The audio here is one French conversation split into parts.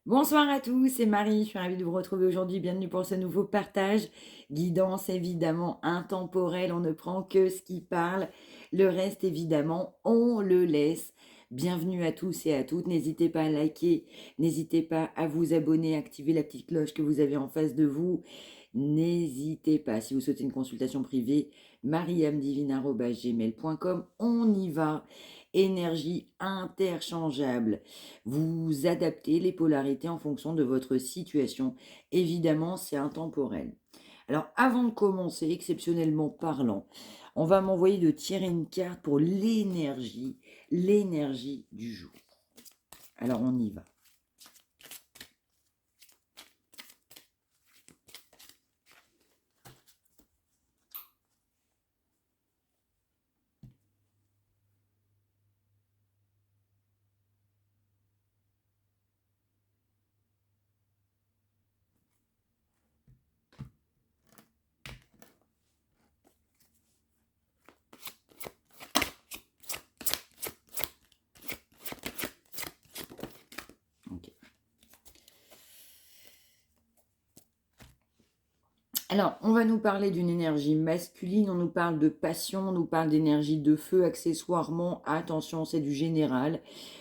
Bonsoir à tous, c'est Marie, je suis ravie de vous retrouver aujourd'hui. Bienvenue pour ce nouveau partage. Guidance évidemment intemporelle, on ne prend que ce qui parle. Le reste évidemment, on le laisse. Bienvenue à tous et à toutes. N'hésitez pas à liker, n'hésitez pas à vous abonner, activer la petite cloche que vous avez en face de vous. N'hésitez pas, si vous souhaitez une consultation privée, mariamdivine@gmail.com. On y va. Énergie interchangeable. Vous adaptez les polarités en fonction de votre situation. Évidemment, c'est intemporel. Alors, avant de commencer, exceptionnellement parlant, on va m'envoyer de tirer une carte pour l'énergie du jour. Alors, on y va. Ok. Alors, on va nous parler d'une énergie masculine, on nous parle de passion, on nous parle d'énergie de feu accessoirement. Attention, c'est du général.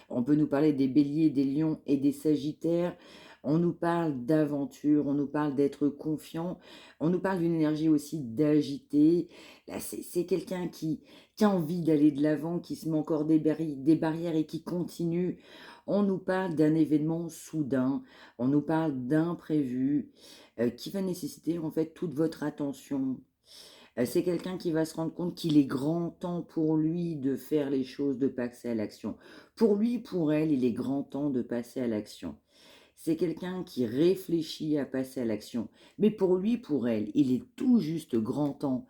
On peut nous parler des béliers, des lions et des sagittaires. On nous parle d'aventure, on nous parle d'être confiant. On nous parle d'une énergie aussi d'agité. Là, c'est quelqu'un qui a envie d'aller de l'avant, qui se met encore des barrières et qui continue. On nous parle d'un événement soudain, on nous parle d'imprévu qui va nécessiter en fait toute votre attention. C'est quelqu'un qui va se rendre compte qu'il est grand temps pour lui de faire les choses, de passer à l'action. Pour lui, pour elle, il est grand temps de passer à l'action. C'est quelqu'un qui réfléchit à passer à l'action. Mais pour lui, pour elle, il est tout juste grand temps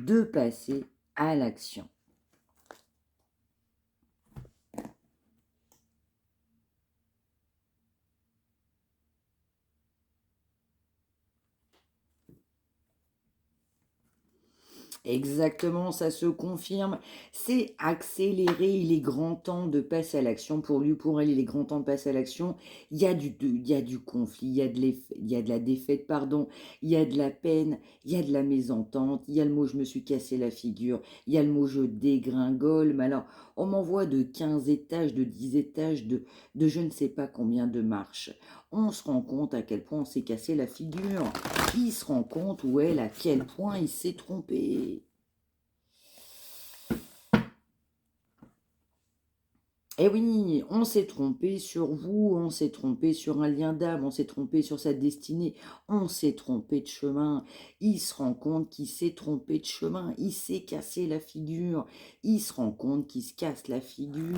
de passer à l'action. Exactement, ça se confirme. C'est accéléré, il est grand temps de passer à l'action. Pour lui, pour elle, il est grand temps de passer à l'action. Il y a du conflit, il y a de la défaite, pardon, il y a de la peine, il y a de la mésentente, il y a le mot je me suis cassé la figure, il y a le mot je dégringole. Mais alors, on m'envoie de 15 étages, de 10 étages, de je ne sais pas combien de marches. On se rend compte à quel point on s'est cassé la figure. Qui se rend compte, ou elle, à quel point il s'est trompé. Eh oui, on s'est trompé sur vous, on s'est trompé sur un lien d'âme, on s'est trompé sur sa destinée, on s'est trompé de chemin. Il se rend compte qu'il s'est trompé de chemin, il s'est cassé la figure, il se rend compte qu'il se casse la figure.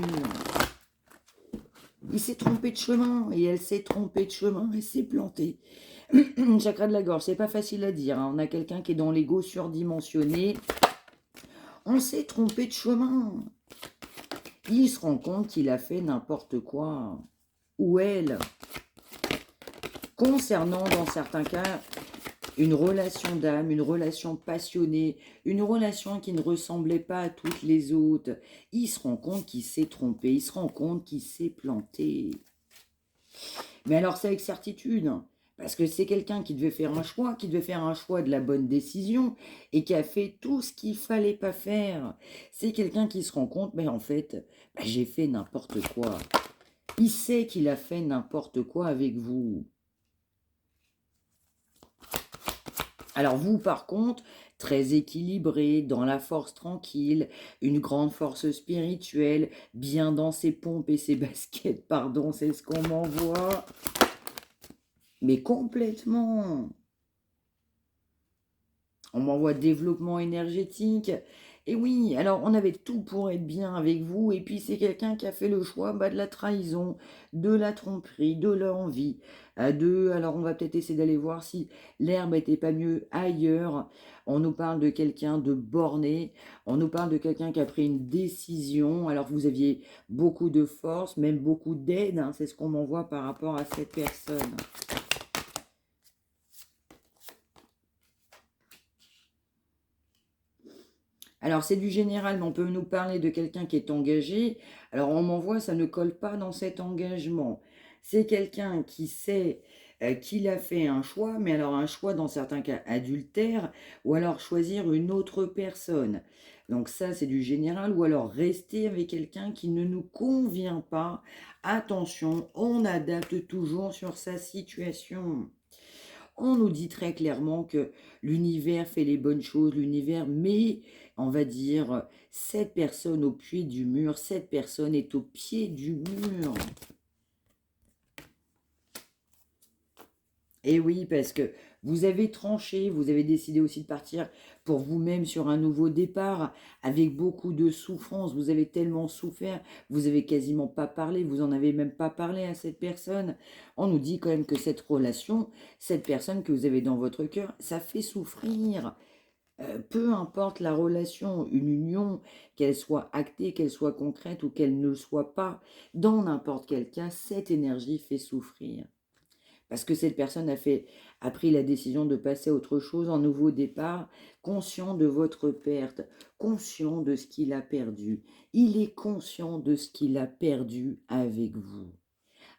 Il s'est trompé de chemin et elle s'est trompée de chemin et s'est plantée. Chakra de la gorge, c'est pas facile à dire, hein. On a quelqu'un qui est dans l'ego surdimensionné. On s'est trompé de chemin. Il se rend compte qu'il a fait n'importe quoi. Ou elle. Concernant, dans certains cas, une relation d'âme, une relation passionnée, une relation qui ne ressemblait pas à toutes les autres. Il se rend compte qu'il s'est trompé, il se rend compte qu'il s'est planté. Mais alors c'est avec certitude, hein, parce que c'est quelqu'un qui devait faire un choix, qui devait faire un choix de la bonne décision et qui a fait tout ce qu'il fallait pas faire. C'est quelqu'un qui se rend compte, mais en fait, j'ai fait n'importe quoi. Il sait qu'il a fait n'importe quoi avec vous. Alors vous, par contre, très équilibré, dans la force tranquille, une grande force spirituelle, bien dans ses pompes et ses baskets, pardon, c'est ce qu'on m'envoie. Mais complètement. On m'envoie développement énergétique. Et oui, alors on avait tout pour être bien avec vous, et puis c'est quelqu'un qui a fait le choix de la trahison, de la tromperie, de l'envie. Alors on va peut-être essayer d'aller voir si l'herbe n'était pas mieux ailleurs. On nous parle de quelqu'un de borné, on nous parle de quelqu'un qui a pris une décision. Alors vous aviez beaucoup de force, même beaucoup d'aide, hein, c'est ce qu'on m'envoie par rapport à cette personne. Alors, c'est du général, mais on peut nous parler de quelqu'un qui est engagé. Alors, on m'envoie, ça ne colle pas dans cet engagement. C'est quelqu'un qui sait qu'il a fait un choix, mais alors un choix dans certains cas adultère, ou alors choisir une autre personne. Donc ça, c'est du général, ou alors rester avec quelqu'un qui ne nous convient pas. Attention, on adapte toujours sur sa situation. On nous dit très clairement que l'univers fait les bonnes choses, l'univers met, on va dire, cette personne au pied du mur, cette personne est au pied du mur. Et oui, parce que vous avez tranché, vous avez décidé aussi de partir pour vous-même sur un nouveau départ, avec beaucoup de souffrance. Vous avez tellement souffert, vous avez quasiment pas parlé, vous en avez même pas parlé à cette personne. On nous dit quand même que cette relation, cette personne que vous avez dans votre cœur, ça fait souffrir. Peu importe la relation, une union, qu'elle soit actée, qu'elle soit concrète ou qu'elle ne le soit pas, dans n'importe quel cas, cette énergie fait souffrir. Parce que cette personne a pris la décision de passer à autre chose, en nouveau départ, conscient de votre perte, conscient de ce qu'il a perdu. Il est conscient de ce qu'il a perdu avec vous.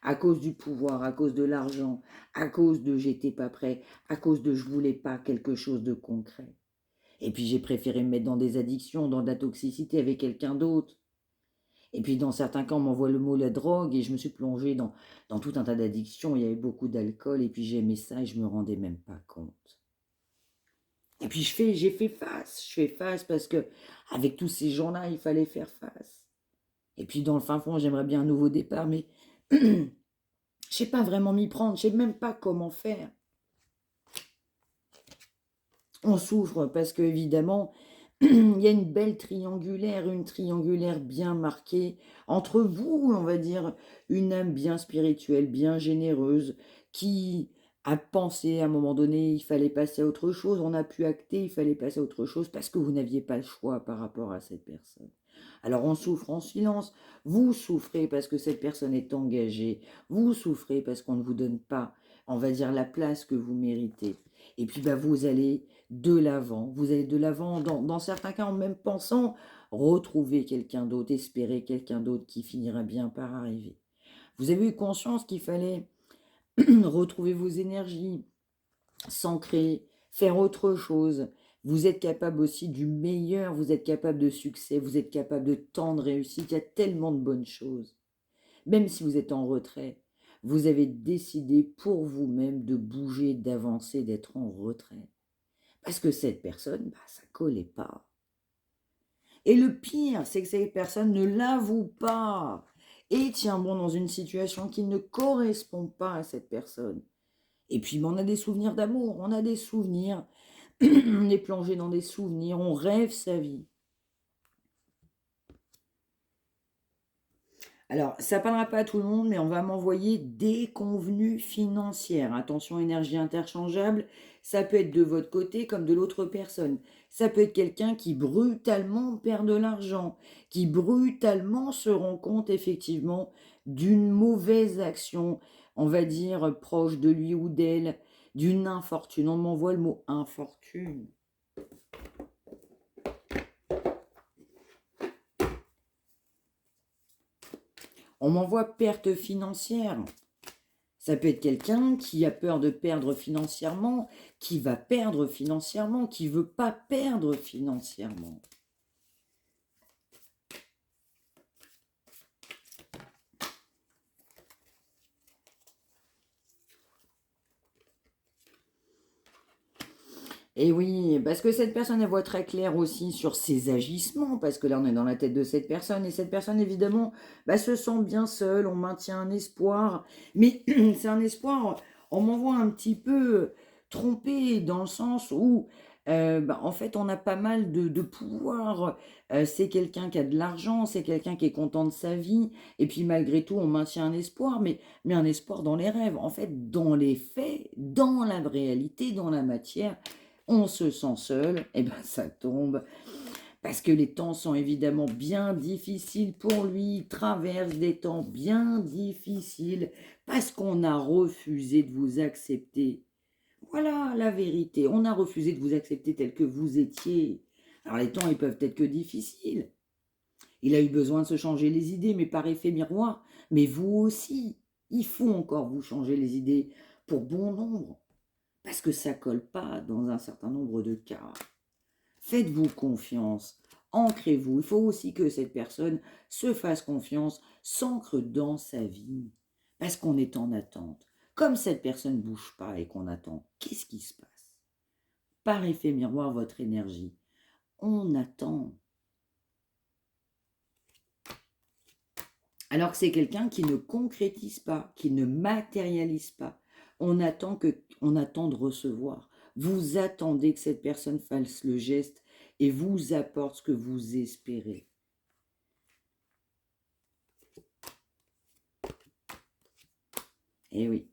À cause du pouvoir, à cause de l'argent, à cause de j'étais pas prêt, à cause de je voulais pas quelque chose de concret. Et puis j'ai préféré me mettre dans des addictions, dans de la toxicité avec quelqu'un d'autre. Et puis dans certains cas, on m'envoie le mot la drogue et je me suis plongée dans tout un tas d'addictions. Il y avait beaucoup d'alcool et puis j'aimais ça et je me rendais même pas compte. Et puis j'ai fait face. Je fais face parce que avec tous ces gens-là, il fallait faire face. Et puis dans le fin fond, j'aimerais bien un nouveau départ, mais je sais pas vraiment m'y prendre. Je sais même pas comment faire. On souffre parce que évidemment, il y a une belle triangulaire, une triangulaire bien marquée entre vous, on va dire, une âme bien spirituelle, bien généreuse, qui a pensé à un moment donné, il fallait passer à autre chose, on a pu acter, il fallait passer à autre chose parce que vous n'aviez pas le choix par rapport à cette personne. Alors on souffre en silence, vous souffrez parce que cette personne est engagée, vous souffrez parce qu'on ne vous donne pas, on va dire, la place que vous méritez. Et puis bah, vous allez de l'avant, dans certains cas en même pensant retrouver quelqu'un d'autre, espérer quelqu'un d'autre qui finira bien par arriver. Vous avez eu conscience qu'il fallait retrouver vos énergies, s'ancrer, faire autre chose. Vous êtes capable aussi du meilleur, vous êtes capable de succès, vous êtes capable de tant de réussite, il y a tellement de bonnes choses. Même si vous êtes en retrait, vous avez décidé pour vous-même de bouger, d'avancer, d'être en retrait. Parce que cette personne, bah, ça collait pas. Et le pire, c'est que cette personne ne l'avoue pas et tient bon dans une situation qui ne correspond pas à cette personne. Et puis, on a des souvenirs d'amour, on a des souvenirs, on est plongé dans des souvenirs, on rêve sa vie. Alors, ça ne parlera pas à tout le monde, mais on va m'envoyer des convenus financières. Attention, énergie interchangeable, ça peut être de votre côté comme de l'autre personne. Ça peut être quelqu'un qui brutalement perd de l'argent, qui brutalement se rend compte effectivement d'une mauvaise action, on va dire proche de lui ou d'elle, d'une infortune. On m'envoie le mot infortune. On m'envoie perte financière. Ça peut être quelqu'un qui a peur de perdre financièrement, qui va perdre financièrement, qui ne veut pas perdre financièrement. Et oui, parce que cette personne, elle voit très clair aussi sur ses agissements, parce que là, on est dans la tête de cette personne, et cette personne, évidemment, bah, se sent bien seule, on maintient un espoir, mais c'est un espoir, on m'envoie un petit peu trompé, dans le sens où, bah, en fait, on a pas mal de pouvoir, c'est quelqu'un qui a de l'argent, c'est quelqu'un qui est content de sa vie, et puis malgré tout, on maintient un espoir, mais un espoir dans les rêves, en fait, dans les faits, dans la réalité, dans la matière, on se sent seul, et bien ça tombe, parce que les temps sont évidemment bien difficiles pour lui, il traverse des temps bien difficiles, parce qu'on a refusé de vous accepter. Voilà la vérité, on a refusé de vous accepter tel que vous étiez. Alors les temps, ils peuvent être que difficiles. Il a eu besoin de se changer les idées, mais par effet miroir, mais vous aussi. Il faut encore vous changer les idées pour bon nombre, parce que ça ne colle pas dans un certain nombre de cas. Faites-vous confiance, ancrez-vous. Il faut aussi que cette personne se fasse confiance, s'ancre dans sa vie, parce qu'on est en attente. Comme cette personne ne bouge pas et qu'on attend, qu'est-ce qui se passe? Par effet miroir, votre énergie, on attend. Alors que c'est quelqu'un qui ne concrétise pas, qui ne matérialise pas. On attend de recevoir. Vous attendez que cette personne fasse le geste et vous apporte ce que vous espérez. Eh oui.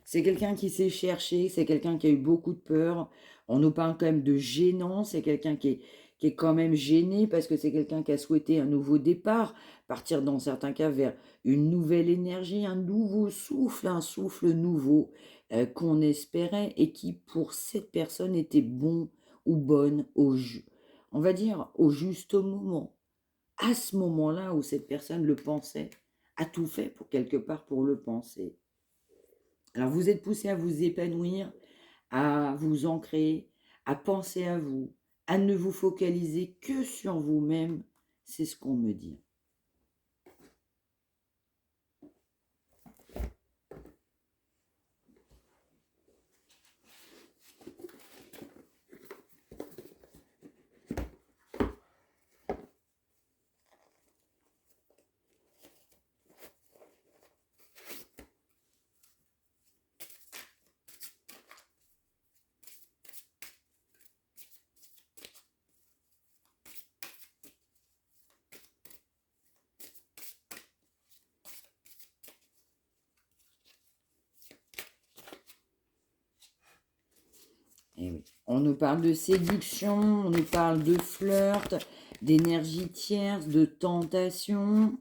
C'est quelqu'un qui s'est cherché, c'est quelqu'un qui a eu beaucoup de peur. On nous parle quand même de gênant, c'est quelqu'un qui est quand même gêné parce que c'est quelqu'un qui a souhaité un nouveau départ, partir dans certains cas vers une nouvelle énergie, un nouveau souffle, un souffle nouveau qu'on espérait et qui pour cette personne était bon ou bonne on va dire au juste moment. À ce moment-là où cette personne le pensait, a tout fait pour quelque part pour le penser. Alors vous êtes poussé à vous épanouir, à vous ancrer, à penser à vous, à ne vous focaliser que sur vous-même, c'est ce qu'on me dit. Eh oui. On nous parle de séduction, on nous parle de flirt, d'énergie tierce, de tentation.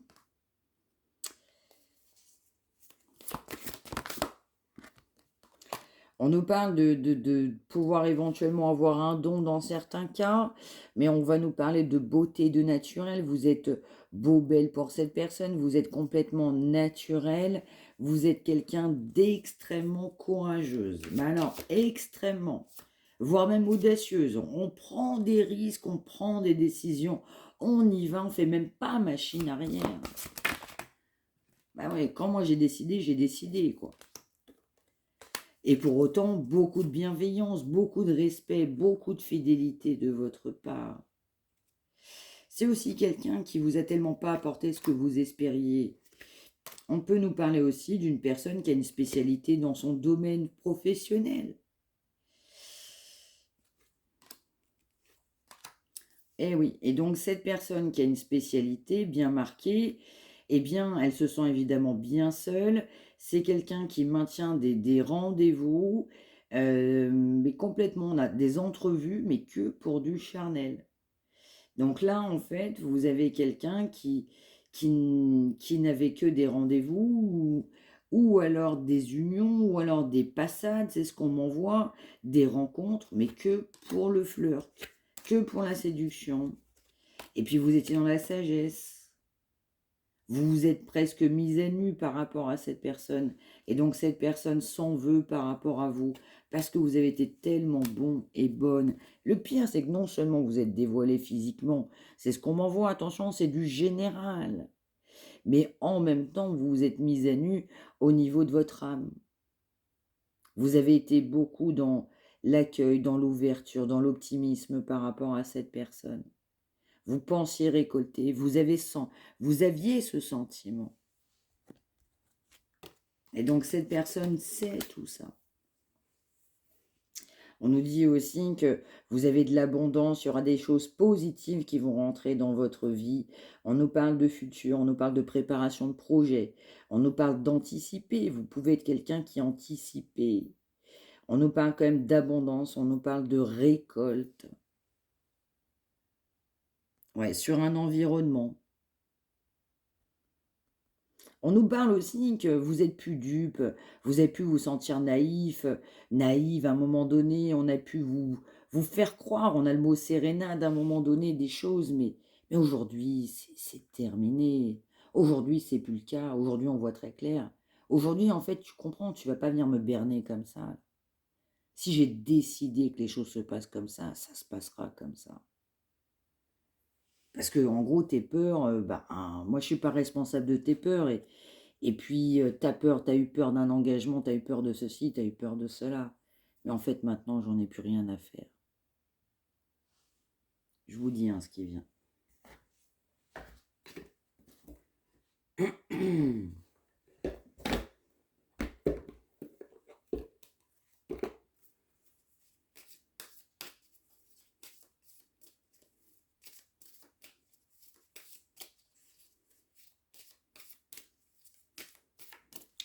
On nous parle de pouvoir éventuellement avoir un don dans certains cas, mais on va nous parler de beauté, de naturel. Vous êtes beau, belle pour cette personne, vous êtes complètement naturel, vous êtes quelqu'un d'extrêmement courageuse. Mais alors, extrêmement, voire même audacieuse. On prend des risques, on prend des décisions, on y va, on fait même pas machine arrière. Bah ouais, quand moi j'ai décidé, quoi. Et pour autant, beaucoup de bienveillance, beaucoup de respect, beaucoup de fidélité de votre part. C'est aussi quelqu'un qui vous a tellement pas apporté ce que vous espériez. On peut nous parler aussi d'une personne qui a une spécialité dans son domaine professionnel. Eh oui, et donc cette personne qui a une spécialité bien marquée, eh bien, elle se sent évidemment bien seule. C'est quelqu'un qui maintient des rendez-vous, mais complètement, on a des entrevues, mais que pour du charnel. Donc là, en fait, vous avez quelqu'un qui n'avait que des rendez-vous, ou alors des unions, ou alors des passades, c'est ce qu'on m'envoie, des rencontres, mais que pour le flirt, que pour la séduction. Et puis vous étiez dans la sagesse. Vous vous êtes presque mis à nu par rapport à cette personne. Et donc cette personne s'en veut par rapport à vous. Parce que vous avez été tellement bon et bonne. Le pire, c'est que non seulement vous êtes dévoilé physiquement, c'est ce qu'on m'envoie, attention, c'est du général. Mais en même temps, vous vous êtes mis à nu au niveau de votre âme. Vous avez été beaucoup dans l'accueil, dans l'ouverture, dans l'optimisme par rapport à cette personne. Vous pensiez récolter, vous aviez ce sentiment. Et donc cette personne sait tout ça. On nous dit aussi que vous avez de l'abondance, il y aura des choses positives qui vont rentrer dans votre vie. On nous parle de futur, on nous parle de préparation de projet, on nous parle d'anticiper. Vous pouvez être quelqu'un qui anticipe. On nous parle quand même d'abondance, on nous parle de récolte. Ouais, sur un environnement. On nous parle aussi que vous êtes plus dupe, vous avez pu vous sentir naïf, naïve à un moment donné, on a pu vous faire croire, on a le mot sérénade à un moment donné, des choses, mais aujourd'hui, c'est terminé. Aujourd'hui, c'est plus le cas. Aujourd'hui, on voit très clair. Aujourd'hui, en fait, tu comprends, tu vas pas venir me berner comme ça. Si j'ai décidé que les choses se passent comme ça se passera comme ça. Parce que en gros, tes peurs, moi je suis pas responsable de tes peurs. Et puis, t'as eu peur d'un engagement, t'as eu peur de ceci, t'as eu peur de cela. Mais en fait, maintenant, j'en ai plus rien à faire. Je vous dis hein, ce qui vient.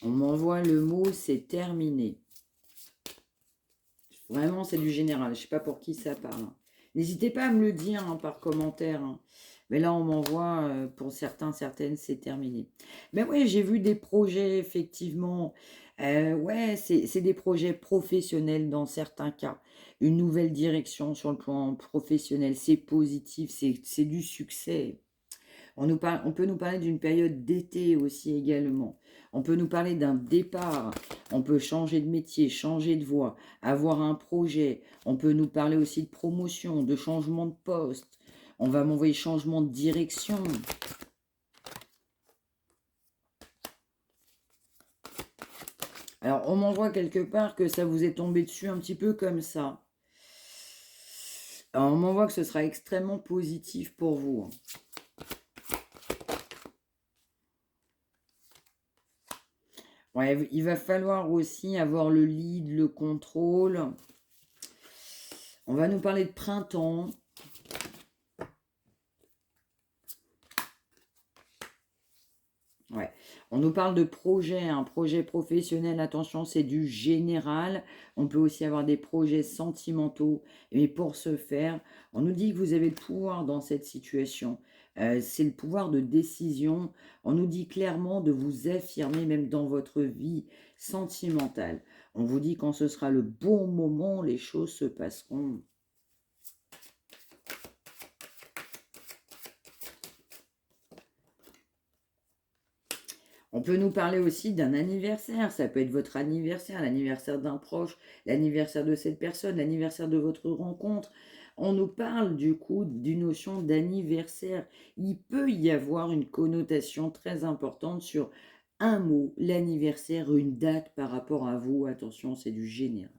On m'envoie le mot, c'est terminé. Vraiment, c'est du général. Je sais pas pour qui ça parle. N'hésitez pas à me le dire hein, par commentaire. Hein. Mais là, on m'envoie, pour certains, certaines, c'est terminé. Mais oui, j'ai vu des projets, effectivement. Ouais, c'est des projets professionnels dans certains cas. Une nouvelle direction sur le plan professionnel, c'est positif, c'est du succès. On peut nous parler d'une période d'été aussi également. On peut nous parler d'un départ. On peut changer de métier, changer de voie, avoir un projet. On peut nous parler aussi de promotion, de changement de poste. On va m'envoyer changement de direction. Alors, on m'envoie quelque part que ça vous est tombé dessus un petit peu comme ça. Alors, on m'envoie que ce sera extrêmement positif pour vous. Ouais, il va falloir aussi avoir le lead, le contrôle. On va nous parler de printemps. Ouais. On nous parle de projet, un projet professionnel, attention, c'est du général. On peut aussi avoir des projets sentimentaux. Mais pour ce faire, on nous dit que vous avez le pouvoir dans cette situation. C'est le pouvoir de décision. On nous dit clairement de vous affirmer même dans votre vie sentimentale. On vous dit quand ce sera le bon moment, les choses se passeront. On peut nous parler aussi d'un anniversaire. Ça peut être votre anniversaire, l'anniversaire d'un proche, l'anniversaire de cette personne, l'anniversaire de votre rencontre. On nous parle du coup d'une notion d'anniversaire. Il peut y avoir une connotation très importante sur un mot, l'anniversaire, une date par rapport à vous. Attention, c'est du général.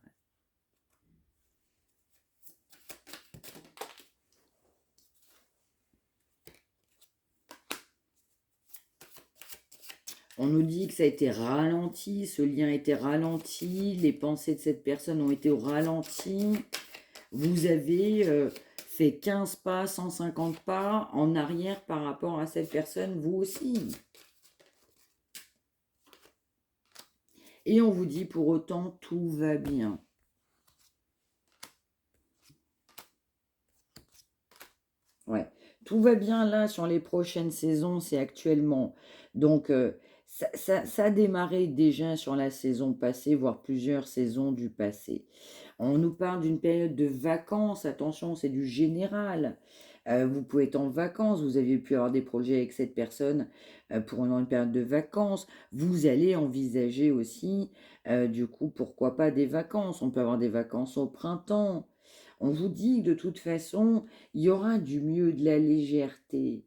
On nous dit que ça a été ralenti, ce lien a été ralenti, les pensées de cette personne ont été au ralenti. Vous avez fait 15 pas, 150 pas en arrière par rapport à cette personne, vous aussi. Et on vous dit pour autant, tout va bien. Ouais, tout va bien là sur les prochaines saisons, c'est actuellement. Donc, ça a démarré déjà sur la saison passée, voire plusieurs saisons du passé. On nous parle d'une période de vacances, attention, c'est du général. Vous pouvez être en vacances, vous avez pu avoir des projets avec cette personne pendant une période de vacances. Vous allez envisager aussi, du coup, pourquoi pas des vacances. On peut avoir des vacances au printemps. On vous dit que de toute façon, il y aura du mieux, de la légèreté.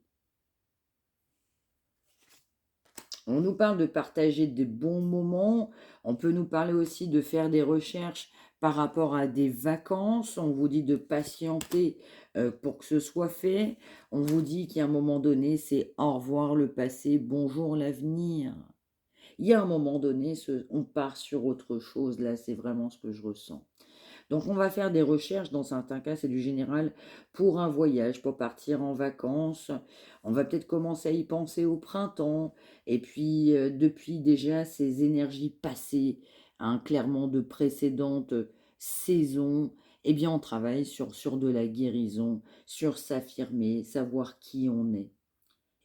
On nous parle de partager des bons moments. On peut nous parler aussi de faire des recherches par rapport à des vacances. On vous dit de patienter pour que ce soit fait. On vous dit qu'à un moment donné, c'est au revoir le passé, bonjour l'avenir. Il y a un moment donné, on part sur autre chose. Là, c'est vraiment ce que je ressens. Donc, on va faire des recherches, dans certains cas, c'est du général, pour un voyage, pour partir en vacances. On va peut-être commencer à y penser au printemps. Et puis, depuis déjà ces énergies passées, hein, clairement de précédentes saisons, eh bien, on travaille sur de la guérison, sur s'affirmer, savoir qui on est.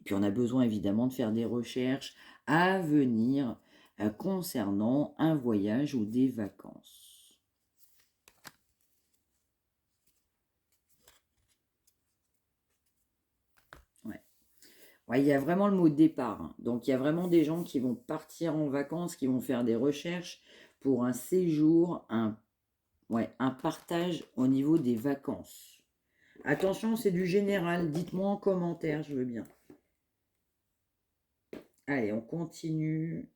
Et puis, on a besoin évidemment de faire des recherches à venir concernant un voyage ou des vacances. Ouais, il y a vraiment le mot départ, hein. Donc, il y a vraiment des gens qui vont partir en vacances, qui vont faire des recherches pour un séjour, ouais, un partage au niveau des vacances. Attention, c'est du général. Dites-moi en commentaire, je veux bien. Allez, on continue.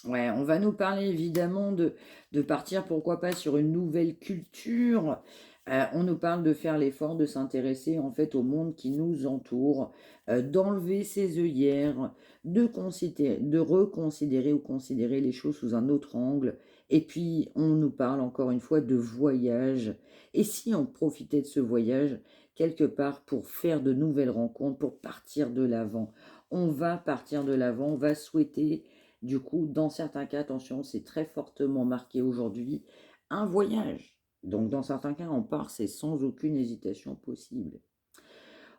Ouais, on va nous parler évidemment de partir, pourquoi pas, sur une nouvelle culture. On nous parle de faire l'effort de s'intéresser en fait au monde qui nous entoure, d'enlever ses œillères, de reconsidérer ou considérer les choses sous un autre angle. Et puis, on nous parle encore une fois de voyage. Et si on profitait de ce voyage quelque part pour faire de nouvelles rencontres, pour partir de l'avant? On va partir de l'avant, on va souhaiter du coup, dans certains cas, attention, c'est très fortement marqué aujourd'hui, un voyage. Donc, dans certains cas, on part, c'est sans aucune hésitation possible.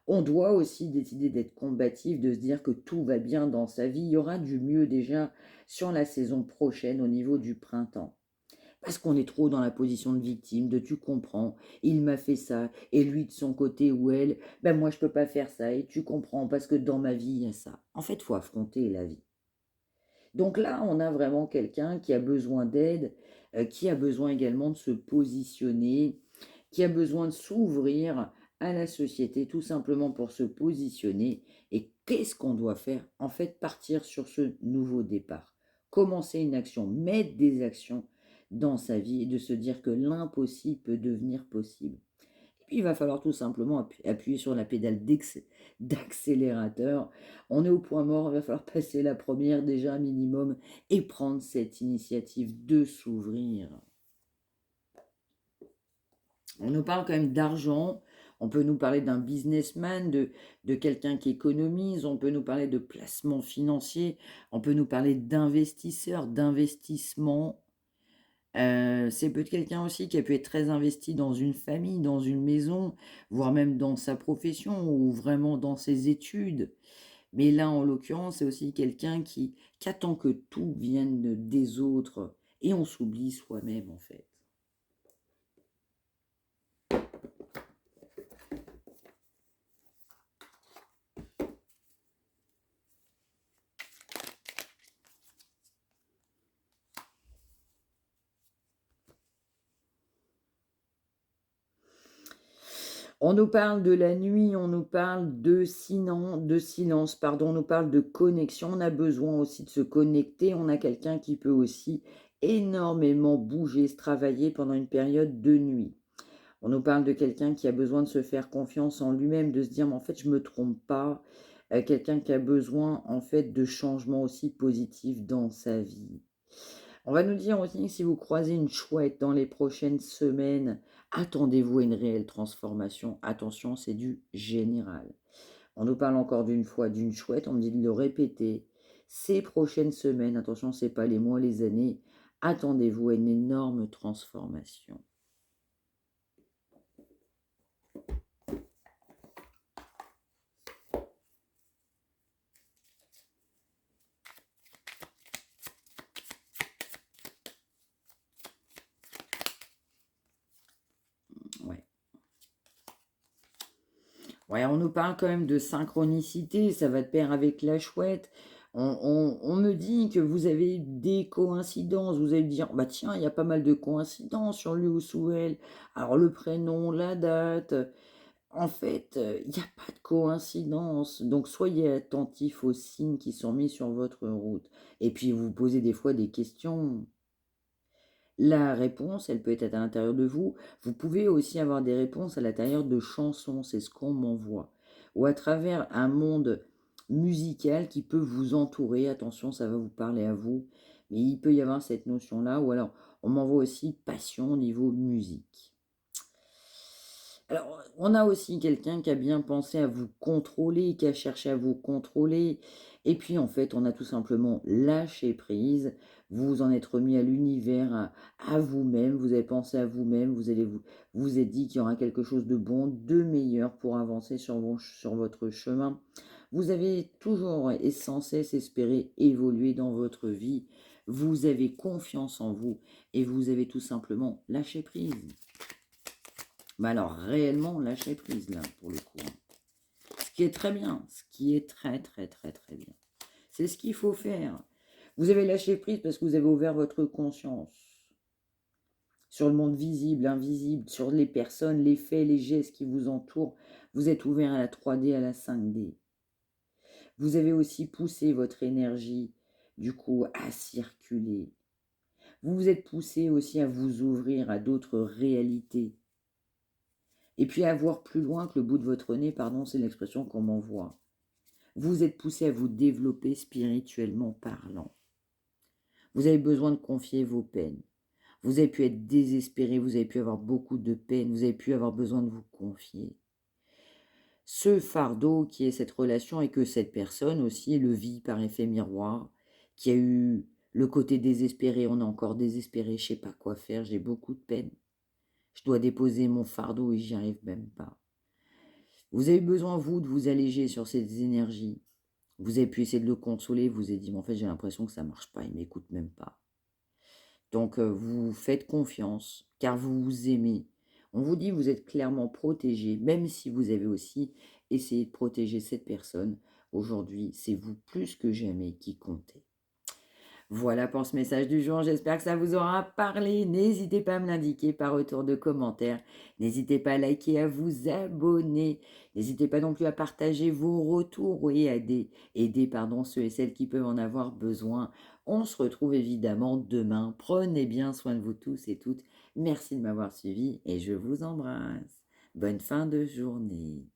On doit aussi décider d'être combatif, de se dire que tout va bien dans sa vie. Il y aura du mieux déjà sur la saison prochaine au niveau du printemps. Parce qu'on est trop dans la position de victime, de tu comprends, il m'a fait ça, et lui de son côté ou elle, ben moi je peux pas faire ça, et tu comprends, parce que dans ma vie il y a ça. En fait, il faut affronter la vie. Donc là, on a vraiment quelqu'un qui a besoin d'aide, qui a besoin également de se positionner, qui a besoin de s'ouvrir à la société tout simplement pour se positionner. Et qu'est-ce qu'on doit faire? En fait, partir sur ce nouveau départ. Commencer une action, mettre des actions dans sa vie et de se dire que l'impossible peut devenir possible. Et puis, il va falloir tout simplement appuyer sur la pédale d'accélérateur. On est au point mort, il va falloir passer la première déjà un minimum et prendre cette initiative de s'ouvrir. On nous parle quand même d'argent, on peut nous parler d'un businessman, de quelqu'un qui économise, on peut nous parler de placement financier, on peut nous parler d'investisseurs, d'investissement. C'est peut-être quelqu'un aussi qui a pu être très investi dans une famille, dans une maison, voire même dans sa profession ou vraiment dans ses études. Mais là, en l'occurrence, c'est aussi quelqu'un qui attend que tout vienne des autres et on s'oublie soi-même en fait. On nous parle de la nuit, on nous parle de silence, pardon, on nous parle de connexion. On a besoin aussi de se connecter. On a quelqu'un qui peut aussi énormément bouger, se travailler pendant une période de nuit. On nous parle de quelqu'un qui a besoin de se faire confiance en lui-même, de se dire, mais en fait, je ne me trompe pas. Quelqu'un qui a besoin, en fait, de changements aussi positifs dans sa vie. On va nous dire aussi que si vous croisez une chouette dans les prochaines semaines, attendez-vous à une réelle transformation. Attention, c'est du général. On nous parle encore d'une fois d'une chouette, on me dit de le répéter. Ces prochaines semaines, attention, c'est pas les mois, les années, attendez-vous à une énorme transformation. Ouais. Ouais, on nous parle quand même de synchronicité, ça va de pair avec la chouette. On me dit que vous avez des coïncidences, vous allez me dire, bah tiens, il y a pas mal de coïncidences sur lui ou sous elle. Alors le prénom, la date, en fait, il n'y a pas de coïncidence. Donc soyez attentifs aux signes qui sont mis sur votre route. Et puis vous posez des fois des questions. La réponse, elle peut être à l'intérieur de vous. Vous pouvez aussi avoir des réponses à l'intérieur de chansons, c'est ce qu'on m'envoie. Ou à travers un monde musical qui peut vous entourer. Attention, ça va vous parler à vous. Mais il peut y avoir cette notion-là. Ou alors, on m'envoie aussi passion au niveau musique. Alors, on a aussi quelqu'un qui a bien pensé à vous contrôler, qui a cherché à vous contrôler. Et puis, en fait, on a tout simplement lâché prise. Vous vous en êtes remis à l'univers, à vous-même. Vous avez pensé à vous-même. Vous êtes dit qu'il y aura quelque chose de bon, de meilleur pour avancer sur votre chemin. Vous avez toujours et sans cesse espéré évoluer dans votre vie. Vous avez confiance en vous et vous avez tout simplement lâché prise. Mais alors, réellement lâché prise, là, pour le coup, hein. Ce qui est très bien, ce qui est très, très, très, très bien. C'est ce qu'il faut faire. Vous avez lâché prise parce que vous avez ouvert votre conscience sur le monde visible, invisible, sur les personnes, les faits, les gestes qui vous entourent. Vous êtes ouvert à la 3D, à la 5D. Vous avez aussi poussé votre énergie, du coup, à circuler. Vous vous êtes poussé aussi à vous ouvrir à d'autres réalités. Et puis à voir plus loin que le bout de votre nez, pardon, c'est l'expression qu'on m'envoie. Vous êtes poussé à vous développer spirituellement parlant. Vous avez besoin de confier vos peines. Vous avez pu être désespéré, vous avez pu avoir beaucoup de peine, vous avez pu avoir besoin de vous confier. Ce fardeau qui est cette relation et que cette personne aussi le vit par effet miroir, qui a eu le côté désespéré, on est encore désespéré, je ne sais pas quoi faire, j'ai beaucoup de peine. Je dois déposer mon fardeau et j'y arrive même pas. Vous avez besoin, vous, de vous alléger sur ces énergies. Vous avez pu essayer de le consoler, vous avez dit, mais en fait, j'ai l'impression que ça ne marche pas, il ne m'écoute même pas. Donc, vous faites confiance, car vous vous aimez. On vous dit, vous êtes clairement protégé, même si vous avez aussi essayé de protéger cette personne. Aujourd'hui, c'est vous plus que jamais qui comptez. Voilà pour ce message du jour, j'espère que ça vous aura parlé. N'hésitez pas à me l'indiquer par retour de commentaires. N'hésitez pas à liker, à vous abonner. N'hésitez pas non plus à partager vos retours et à aider ceux et celles qui peuvent en avoir besoin. On se retrouve évidemment demain. Prenez bien soin de vous tous et toutes. Merci de m'avoir suivi et je vous embrasse. Bonne fin de journée.